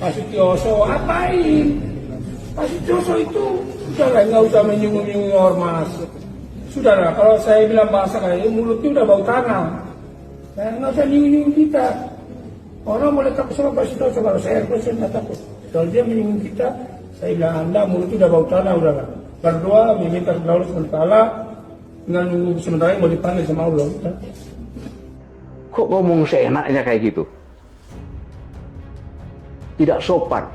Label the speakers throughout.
Speaker 1: Pak Sutioso apain? Pak Sutioso itu sudahlah, nggak usah menyinggung-nyinggung ormas. Sudahlah, kalau saya bilang bahasa kayak mulutnya udah bau tanah. Nah, nggak usah nyinggung kita. Orang boleh takut sama Pak Sutioso, kalau saya nggak takut. Kalau dia menyinggung kita, saya bilang Anda mulutnya udah bau tanah, udahlah. Berdoa meminta kepada Allah SWT dengan nunggu sementara mau dipanggil sama Allah.
Speaker 2: Kok ngomong seenaknya kayak gitu? Tidak sopan.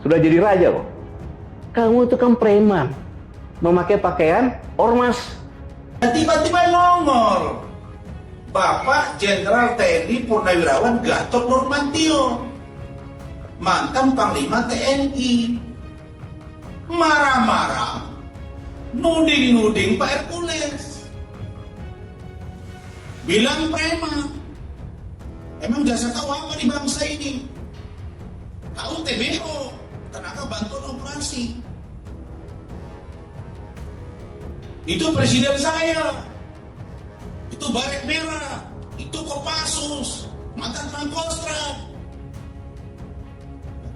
Speaker 2: Sudah jadi raja kok. Kamu itu kan preman, memakai pakaian ormas.
Speaker 3: Tiba-tiba nongol Bapak Jenderal TNI Purnawirawan Gatot Nurmantio, mantan Panglima TNI, marah-marah, nuding-nuding Pak Hercules, bilang preman. Emang jasa tahu apa di bangsa ini? Tahu TBO, tenaga bantuan operasi. Itu presiden saya, itu Baret Merah, itu Kopassus, mantan Pangkostrat.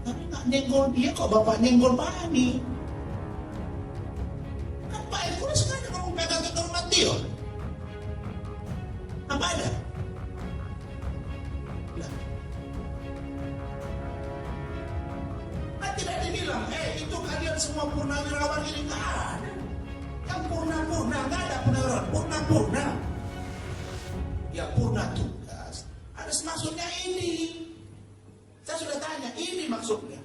Speaker 3: Tapi nggak nyenggol dia kok, Bapak nyenggol Bani. Kan Pak Hercules kan ngomong Gatot Nurmantio. Apa ada? Kan tidak dibilang, itu kalian semua purnawirawan ini nggak ada. Yang purna-purna, nggak ada purnawirawan, purna-purna. Ya purna tugas. Ada maksudnya ini. Saya sudah tanya, ini maksudnya.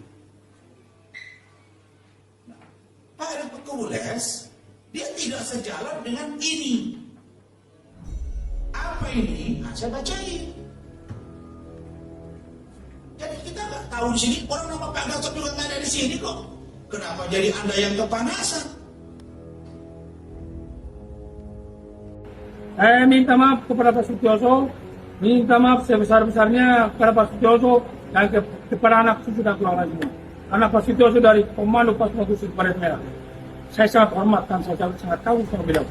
Speaker 3: Nah, Pak Hercules, dia tidak sejalan dengan ini. Apa ini? Nah, saya bacain. Jadi kita nggak tahu di sini, orang nama Pak Gatot juga nggak ada di sini kok. Kenapa jadi Anda yang kepanasan?
Speaker 1: Saya minta maaf kepada Pak Sutioso, minta maaf sebesar-besarnya kepada Pak Sutioso dan kepada anak cucu dan keluarga semua. Karena Pak Sutioso dari Komando Pasukan Khusus Baret Merah, saya sangat hormat dan saya sangat tahu sama beliau.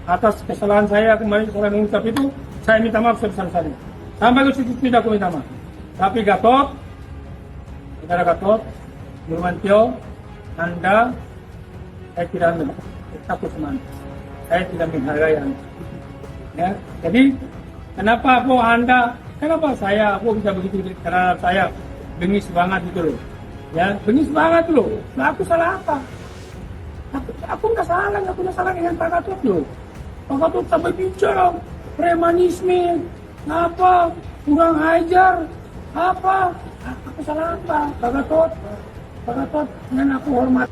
Speaker 1: Atas kesalahan saya kemarin saya mengungkap itu, saya minta maaf sebesar-besarnya. Sampai ke situ tidak aku minta maaf. Tapi Gatot, saudara Gatot, Nurmantio, Anda, saya tidak takut sama Anda. Saya tidak menghargai Anda. Ya, jadi kenapa saya bisa begitu, karena saya bengis banget gitu loh. Ya, bengis banget loh. Nah, aku salah apa? Aku nggak salah dengan Pak Gatot loh. Pak Gatot sampai bicara premanisme, apa, kurang ajar, apa? Aku salah apa? Pak Gatot, dengan aku hormat.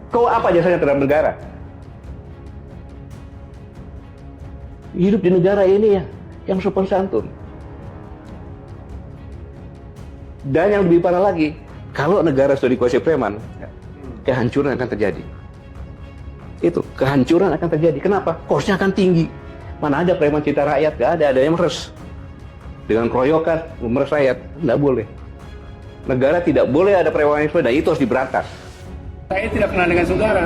Speaker 2: Kau apa jasanya terhadap negara? Hidup di negara ini yang sopan santun. Dan yang lebih parah lagi, kalau negara sudah dikuasai preman, kehancuran akan terjadi. Itu, kehancuran akan terjadi. Kenapa? Kosnya akan tinggi. Mana ada preman cinta rakyat? Gak ada yang meres. Dengan keroyokan, memeres rakyat. Nggak boleh. Negara tidak boleh ada premanisme, dan itu harus diberantas.
Speaker 1: Saya tidak kenal dengan saudara,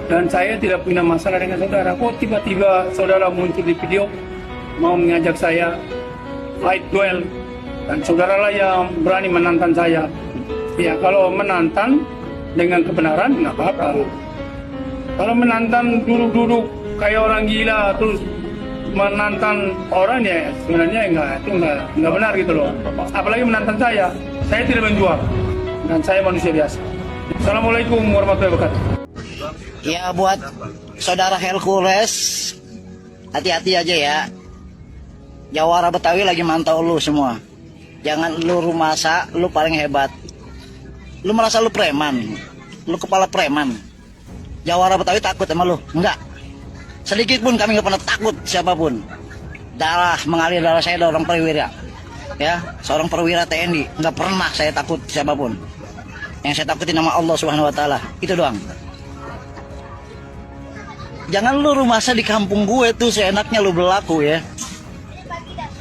Speaker 1: dan saya tidak punya masalah dengan saudara. Kok tiba-tiba saudara muncul di video, mau mengajak saya fight duel, dan saudara lah yang berani menantang saya. Ya, kalau menantang dengan kebenaran, nggak apa-apa. Kalau menantang duduk-duduk kayak orang gila, terus menantang orang, ya sebenarnya itu nggak benar gitu loh. Apalagi menantang saya tidak menjual, dan saya manusia biasa. Assalamualaikum warahmatullahi wabarakatuh.
Speaker 4: Ya, buat saudara Hercules, hati-hati aja ya. Jawara Betawi lagi mantau lu semua. Jangan lu rumasa, lu paling hebat. Lu merasa lu preman, lu kepala preman. Jawara Betawi takut sama lu? Enggak. Sedikit pun kami nggak pernah takut siapapun. Darah mengalir darah saya dari orang perwira. Ya, seorang perwira TNI, nggak pernah saya takut siapapun. Yang saya takutin nama Allah Subhanahu Wa Taala, itu doang. Jangan lu rumasa di kampung gue tuh seenaknya lu berlaku ya.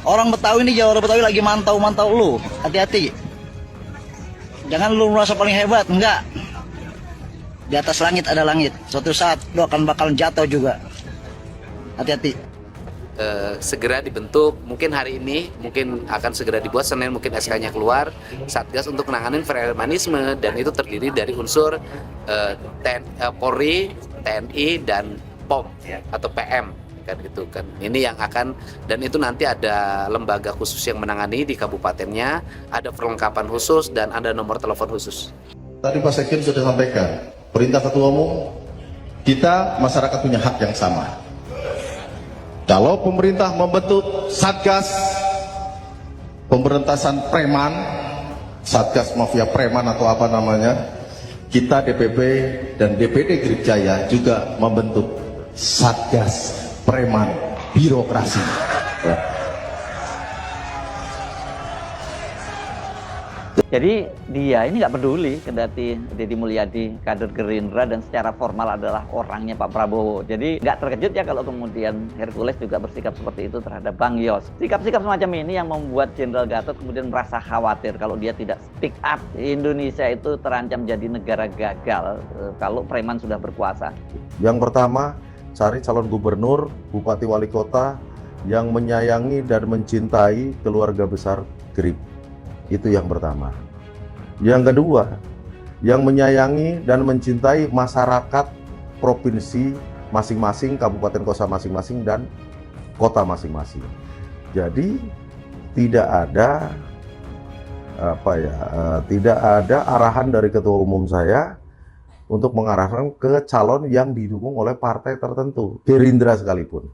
Speaker 4: Orang Betawi ini, Jawara Betawi lagi mantau lu, hati-hati. Jangan lu merasa paling hebat, enggak. Di atas langit ada langit. Suatu saat lu bakal jatuh juga. Hati-hati.
Speaker 5: segera dibentuk, mungkin hari ini, mungkin akan segera dibuat, Senin mungkin SK-nya keluar, Satgas untuk menangani premanisme, dan itu terdiri dari unsur Polri, TNI, dan POM atau PM kan gitu kan. Ini yang akan, dan itu nanti ada lembaga khusus yang menangani di kabupatennya, ada perlengkapan khusus dan ada nomor telepon khusus.
Speaker 6: Tadi Pak Sekjen sudah sampaikan, perintah Ketua Umum, kita masyarakat punya hak yang sama. Kalau pemerintah membentuk Satgas pemberantasan preman, Satgas mafia preman atau apa namanya, kita DPP dan DPD Grip Jaya juga membentuk Satgas preman birokrasi.
Speaker 7: Jadi dia ini nggak peduli, kendati Deddy Mulyadi kader Gerindra dan secara formal adalah orangnya Pak Prabowo. Jadi nggak terkejut ya kalau kemudian Hercules juga bersikap seperti itu terhadap Bang Yos. Sikap-sikap semacam ini yang membuat Jenderal Gatot kemudian merasa khawatir kalau dia tidak speak up. Indonesia itu terancam jadi negara gagal kalau preman sudah berkuasa.
Speaker 6: Yang pertama, cari calon gubernur, bupati, wali kota yang menyayangi dan mencintai keluarga besar Grip. Itu yang pertama. Yang kedua, yang menyayangi dan mencintai masyarakat provinsi masing-masing, kabupaten kota masing-masing, dan kota masing-masing. Jadi tidak ada tidak ada arahan dari Ketua Umum saya untuk mengarahkan ke calon yang didukung oleh partai tertentu, Gerindra sekalipun.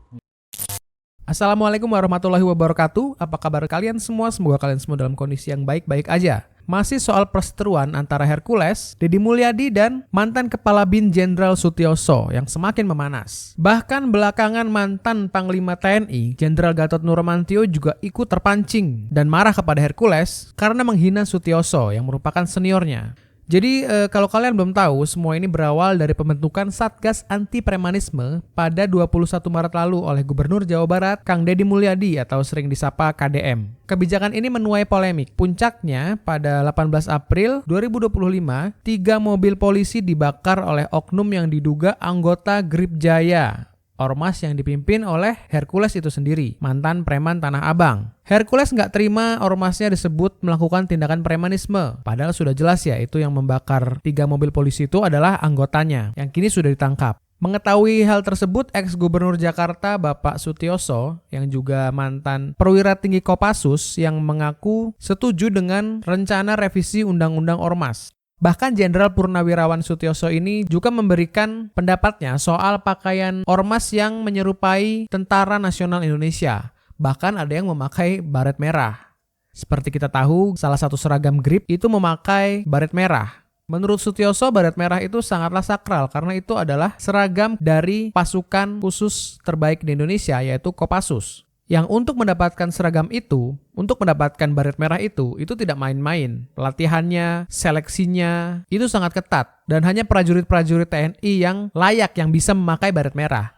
Speaker 8: Assalamualaikum warahmatullahi wabarakatuh. Apa kabar kalian semua? Semoga kalian semua dalam kondisi yang baik-baik aja. Masih soal perseteruan antara Hercules, Deddy Mulyadi, dan mantan Kepala BIN Jenderal Sutioso yang semakin memanas. Bahkan belakangan mantan Panglima TNI, Jenderal Gatot Nurmantio juga ikut terpancing dan marah kepada Hercules karena menghina Sutioso yang merupakan seniornya. Jadi kalau kalian belum tahu, semua ini berawal dari pembentukan Satgas Anti Premanisme pada 21 Maret lalu oleh Gubernur Jawa Barat, Kang Deddy Mulyadi atau sering disapa KDM. Kebijakan ini menuai polemik. Puncaknya pada 18 April 2025, 3 mobil polisi dibakar oleh oknum yang diduga anggota Grip Jaya. Ormas yang dipimpin oleh Hercules itu sendiri, mantan preman Tanah Abang. Hercules nggak terima ormasnya disebut melakukan tindakan premanisme. Padahal sudah jelas ya, itu yang membakar 3 mobil polisi itu adalah anggotanya, yang kini sudah ditangkap. Mengetahui hal tersebut, ex-gubernur Jakarta Bapak Sutioso, yang juga mantan perwira tinggi Kopassus, yang mengaku setuju dengan rencana revisi Undang-Undang Ormas. Bahkan Jenderal Purnawirawan Sutioso ini juga memberikan pendapatnya soal pakaian ormas yang menyerupai Tentara Nasional Indonesia. Bahkan ada yang memakai baret merah. Seperti kita tahu, salah satu seragam Grip itu memakai baret merah. Menurut Sutioso, baret merah itu sangatlah sakral karena itu adalah seragam dari pasukan khusus terbaik di Indonesia, yaitu Kopassus. Yang untuk mendapatkan seragam itu, untuk mendapatkan baret merah itu tidak main-main. Pelatihannya, seleksinya, itu sangat ketat. Dan hanya prajurit-prajurit TNI yang layak yang bisa memakai baret merah.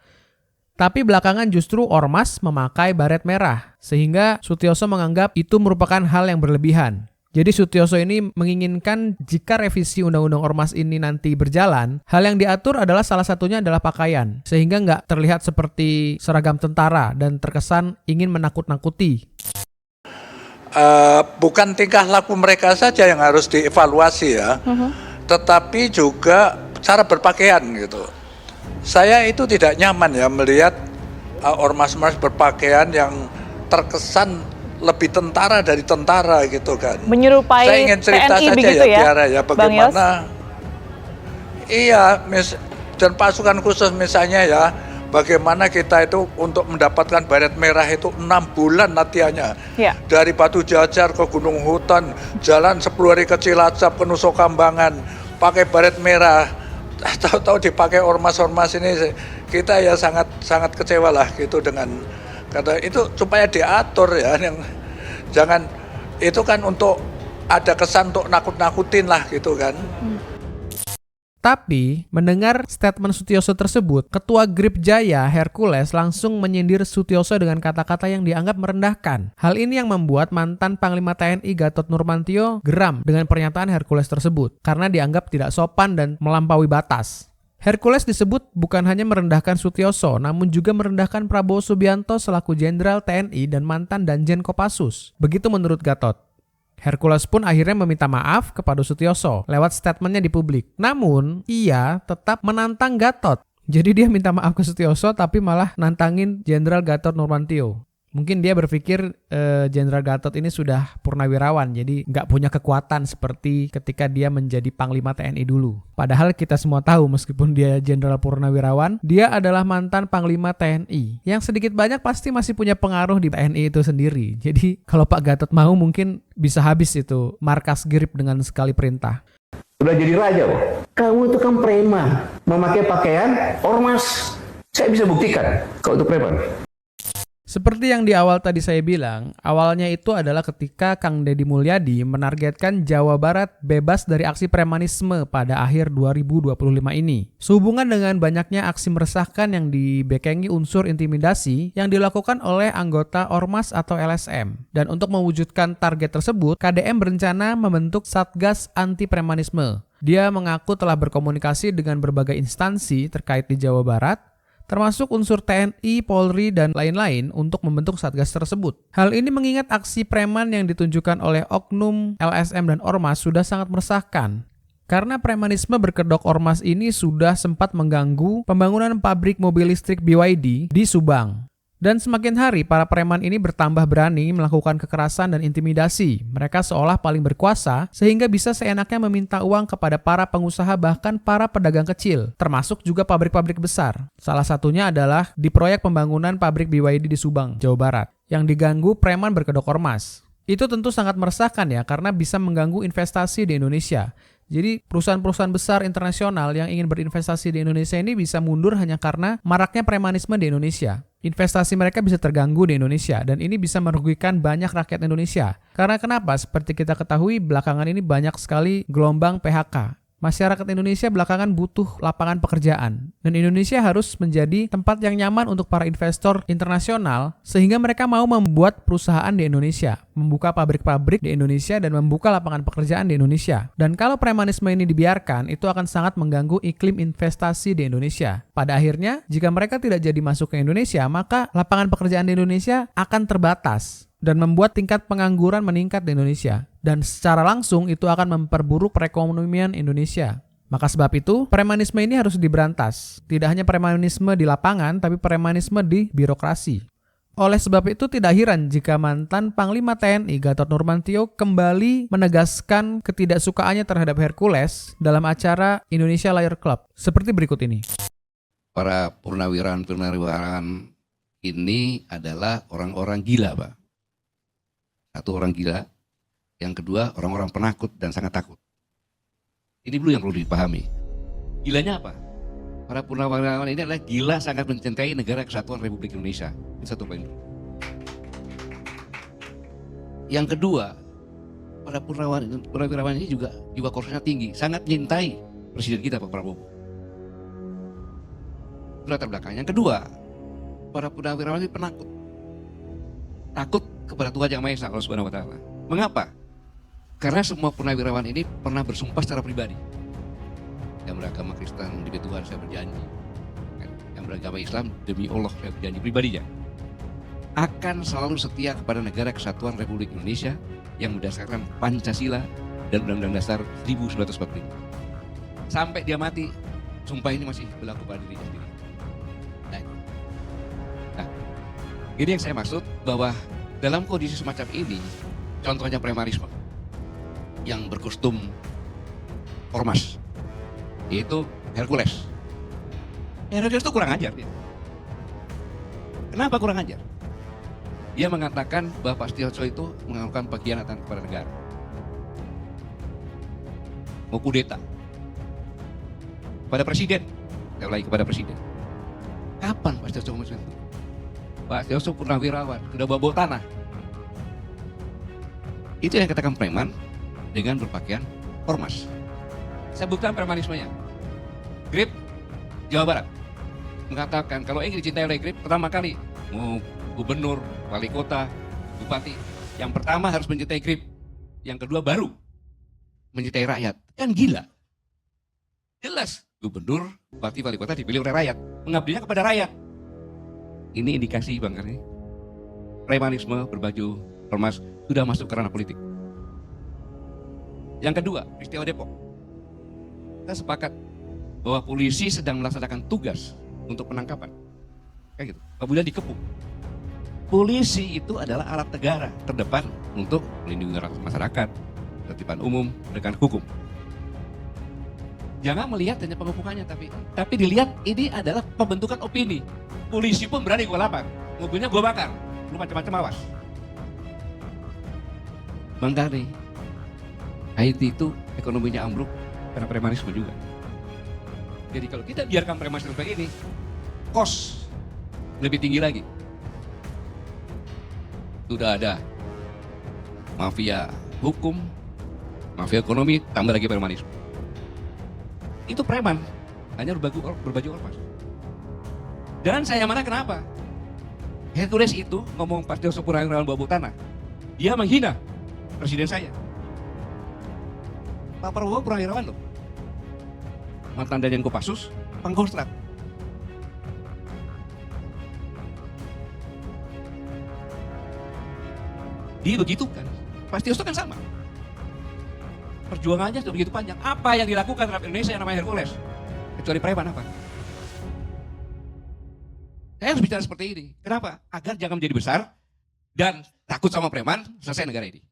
Speaker 8: Tapi belakangan justru ormas memakai baret merah. Sehingga Sutioso menganggap itu merupakan hal yang berlebihan. Jadi Sutioso ini menginginkan jika revisi Undang-Undang Ormas ini nanti berjalan, hal yang diatur adalah salah satunya adalah pakaian. Sehingga nggak terlihat seperti seragam tentara dan terkesan ingin menakut-nakuti.
Speaker 9: Bukan tingkah laku mereka saja yang harus dievaluasi ya, tetapi juga cara berpakaian gitu. Saya itu tidak nyaman ya melihat ormas-ormas berpakaian yang terkesan lebih tentara dari tentara gitu kan.
Speaker 10: Menyerupai
Speaker 9: saya ingin cerita
Speaker 10: TNI
Speaker 9: saja
Speaker 10: begitu ya,
Speaker 9: Tiara, ya bagaimana. Iya, dan pasukan khusus misalnya ya, bagaimana kita itu untuk mendapatkan baret merah itu 6 bulan latihannya. Ya. Dari Batu Jajar ke Gunung Hutan, jalan 10 hari ke Cilacap, ke Nusa Kambangan, pakai baret merah. Tahu-tahu dipakai ormas-ormas ini, kita ya sangat kecewa lah gitu dengan kata itu, supaya diatur ya, yang jangan itu kan untuk ada kesan untuk nakut-nakutin lah gitu kan.
Speaker 8: Tapi, mendengar statement Sutioso tersebut, Ketua Grip Jaya, Hercules, langsung menyindir Sutioso dengan kata-kata yang dianggap merendahkan. Hal ini yang membuat mantan Panglima TNI Gatot Nurmantio geram dengan pernyataan Hercules tersebut, karena dianggap tidak sopan dan melampaui batas. Hercules disebut bukan hanya merendahkan Sutioso, namun juga merendahkan Prabowo Subianto selaku Jenderal TNI dan mantan Danjen Kopassus. Begitu menurut Gatot. Hercules pun akhirnya meminta maaf kepada Sutioso lewat statementnya di publik. Namun, ia tetap menantang Gatot. Jadi dia minta maaf ke Sutioso tapi malah nantangin Jenderal Gatot Nurmantio. Mungkin dia berpikir Jenderal Gatot ini sudah purnawirawan, jadi nggak punya kekuatan seperti ketika dia menjadi Panglima TNI dulu. Padahal kita semua tahu meskipun dia Jenderal purnawirawan, dia adalah mantan Panglima TNI. Yang sedikit banyak pasti masih punya pengaruh di TNI itu sendiri. Jadi kalau Pak Gatot mau mungkin bisa habis itu markas Grip dengan sekali perintah.
Speaker 2: Sudah jadi raja loh. Kamu itu kan preman, memakai pakaian ormas. Saya bisa buktikan kalau itu preman.
Speaker 8: Seperti yang di awal tadi saya bilang, awalnya itu adalah ketika Kang Deddy Mulyadi menargetkan Jawa Barat bebas dari aksi premanisme pada akhir 2025 ini. Sehubungan dengan banyaknya aksi meresahkan yang dibekengi unsur intimidasi yang dilakukan oleh anggota Ormas atau LSM. Dan untuk mewujudkan target tersebut, KDM berencana membentuk Satgas Anti Premanisme. Dia mengaku telah berkomunikasi dengan berbagai instansi terkait di Jawa Barat, termasuk unsur TNI, Polri, dan lain-lain untuk membentuk Satgas tersebut. Hal ini mengingat aksi preman yang ditunjukkan oleh oknum LSM dan Ormas sudah sangat meresahkan. Karena premanisme berkedok Ormas ini sudah sempat mengganggu pembangunan pabrik mobil listrik BYD di Subang. Dan semakin hari, para preman ini bertambah berani melakukan kekerasan dan intimidasi. Mereka seolah paling berkuasa, sehingga bisa seenaknya meminta uang kepada para pengusaha bahkan para pedagang kecil, termasuk juga pabrik-pabrik besar. Salah satunya adalah di proyek pembangunan pabrik BYD di Subang, Jawa Barat, yang diganggu preman berkedok Ormas. Itu tentu sangat meresahkan ya, karena bisa mengganggu investasi di Indonesia. Jadi perusahaan-perusahaan besar internasional yang ingin berinvestasi di Indonesia ini bisa mundur hanya karena maraknya premanisme di Indonesia. Investasi mereka bisa terganggu di Indonesia dan ini bisa merugikan banyak rakyat Indonesia. Karena kenapa? Seperti kita ketahui belakangan ini banyak sekali gelombang PHK. Masyarakat Indonesia belakangan butuh lapangan pekerjaan. Dan Indonesia harus menjadi tempat yang nyaman untuk para investor internasional sehingga mereka mau membuat perusahaan di Indonesia, membuka pabrik-pabrik di Indonesia dan membuka lapangan pekerjaan di Indonesia. Dan kalau premanisme ini dibiarkan, itu akan sangat mengganggu iklim investasi di Indonesia. Pada akhirnya, jika mereka tidak jadi masuk ke Indonesia, maka lapangan pekerjaan di Indonesia akan terbatas dan membuat tingkat pengangguran meningkat di Indonesia. Dan secara langsung itu akan memperburuk perekonomian Indonesia. Maka sebab itu, premanisme ini harus diberantas. Tidak hanya premanisme di lapangan, tapi premanisme di birokrasi. Oleh sebab itu tidak heran jika mantan Panglima TNI Gatot Nurmantio kembali menegaskan ketidaksukaannya terhadap Hercules dalam acara Indonesia Layer Club. Seperti berikut ini.
Speaker 10: Para purnawirawan ini adalah orang-orang gila, Pak. Satu orang gila, yang kedua orang-orang penakut dan sangat takut. Ini dulu yang perlu dipahami. Gilanya apa? Para purnawirawan ini adalah gila sangat mencintai negara kesatuan Republik Indonesia. Itu satu poin. Yang kedua, para purnawirawan ini juga jiwa korupsinya tinggi, sangat mencintai Presiden kita Pak Prabowo. Itu latar belakang. Yang kedua, para purnawirawan ini penakut. Takut kepada Tuhan Yang Maha Esa Allah Subhanahu wa taala. Mengapa? Karena semua purnawirawan ini pernah bersumpah secara pribadi. Yang beragama Kristen demi Tuhan saya berjanji. Yang beragama Islam demi Allah saya berjanji pribadinya. Akan selalu setia kepada negara kesatuan Republik Indonesia yang berdasarkan Pancasila dan Undang-Undang Dasar 1945. Sampai dia mati, sumpah ini masih berlaku pada dirinya sendiri. Nah, ini yang saya maksud bahwa dalam kondisi semacam ini, contohnya premanisme yang berkostum ormas, yaitu Hercules. Hercules itu kurang ajar dia. Kenapa kurang ajar? Dia mengatakan bahwa Pak Sutioso itu melakukan pengkhianatan kepada negara, mau kudeta pada presiden, saya ulangi kepada presiden. Kapan Pak Sutioso ngomong itu? Pak Sutioso purnawirawan, sudah bawa tanah. Itu yang katakan preman dengan berpakaian ormas. Saya buktikan premanismenya. Grip Jawa Barat mengatakan kalau ingin dicintai oleh Grip, pertama kali mau gubernur, wali kota, bupati, yang pertama harus mencintai Grip, yang kedua baru mencintai rakyat. Kan gila. Jelas gubernur, bupati, wali kota dipilih oleh rakyat, mengabdinya kepada rakyat. Ini indikasi Bang Karni, premanisme berbaju ormas sudah masuk ke ranah politik. Yang kedua, peristiwa Depok. Kita sepakat bahwa polisi sedang melaksanakan tugas untuk penangkapan, kayak gitu. Kemudian dikepung. Polisi itu adalah alat negara terdepan untuk melindungi masyarakat, tertiban umum, penegakan hukum. Jangan melihat hanya pengepungannya, tapi dilihat ini adalah pembentukan opini. Polisi pun berani gue lapar, mobilnya gue bakar, lu macam-macam awas. Bang Karni, Haiti itu ekonominya ambruk karena premanisme juga. Jadi kalau kita biarkan premanisme seperti ini, kos lebih tinggi lagi. Sudah ada mafia hukum, mafia ekonomi, tambah lagi premanisme. Itu preman, hanya berbaju ormas. Dan saya marah kenapa? Hercules itu ngomong Pastioso Purnawirawan bawa tanah. Dia menghina presiden saya. Pak Prabowo Purnawirawan loh. Mantan Danjen Kopassus, Pangkostrat. Dia begitu kan? Pastioso kan sama. Perjuangannya sudah begitu panjang. Apa yang dilakukan terhadap Indonesia yang namanya Hercules? Kecuali preman apa? Saya harus bicara seperti ini. Kenapa? Agar jangan menjadi besar dan takut sama preman, selesai negara ini.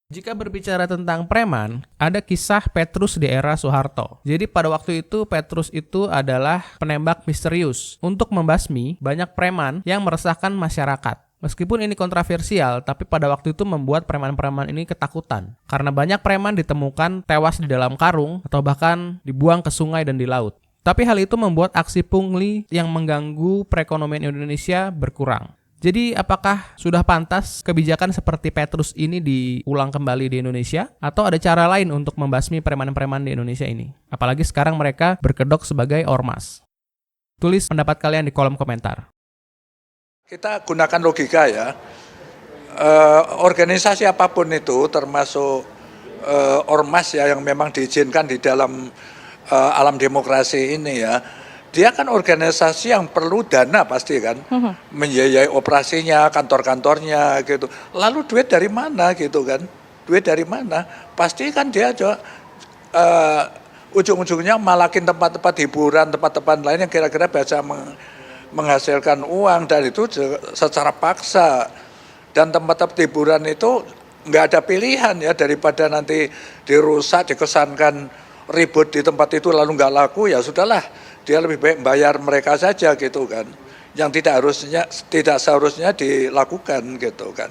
Speaker 8: Jika berbicara tentang preman, ada kisah Petrus di era Soeharto. Jadi pada waktu itu Petrus itu adalah penembak misterius untuk membasmi banyak preman yang meresahkan masyarakat. Meskipun ini kontroversial, tapi pada waktu itu membuat preman-preman ini ketakutan. Karena banyak preman ditemukan tewas di dalam karung atau bahkan dibuang ke sungai dan di laut. Tapi hal itu membuat aksi pungli yang mengganggu perekonomian Indonesia berkurang. Jadi apakah sudah pantas kebijakan seperti Petrus ini diulang kembali di Indonesia? Atau ada cara lain untuk membasmi preman-preman di Indonesia ini? Apalagi sekarang mereka berkedok sebagai ormas. Tulis pendapat kalian di kolom komentar.
Speaker 9: Kita gunakan logika ya, organisasi apapun itu termasuk ormas ya yang memang diizinkan di dalam alam demokrasi ini ya, dia kan organisasi yang perlu dana pasti kan, membiayai operasinya, kantor-kantornya gitu. Lalu duit dari mana gitu kan? Duit dari mana? Pasti kan dia juga ujung-ujungnya malakin tempat-tempat hiburan, tempat-tempat lain yang kira-kira bisa menghasilkan uang, dan itu secara paksa. Dan tempat-tempat hiburan itu nggak ada pilihan ya, daripada nanti dirusak, dikesankan ribut di tempat itu lalu nggak laku, ya sudahlah, dia lebih baik bayar mereka saja gitu kan, yang tidak seharusnya dilakukan gitu kan.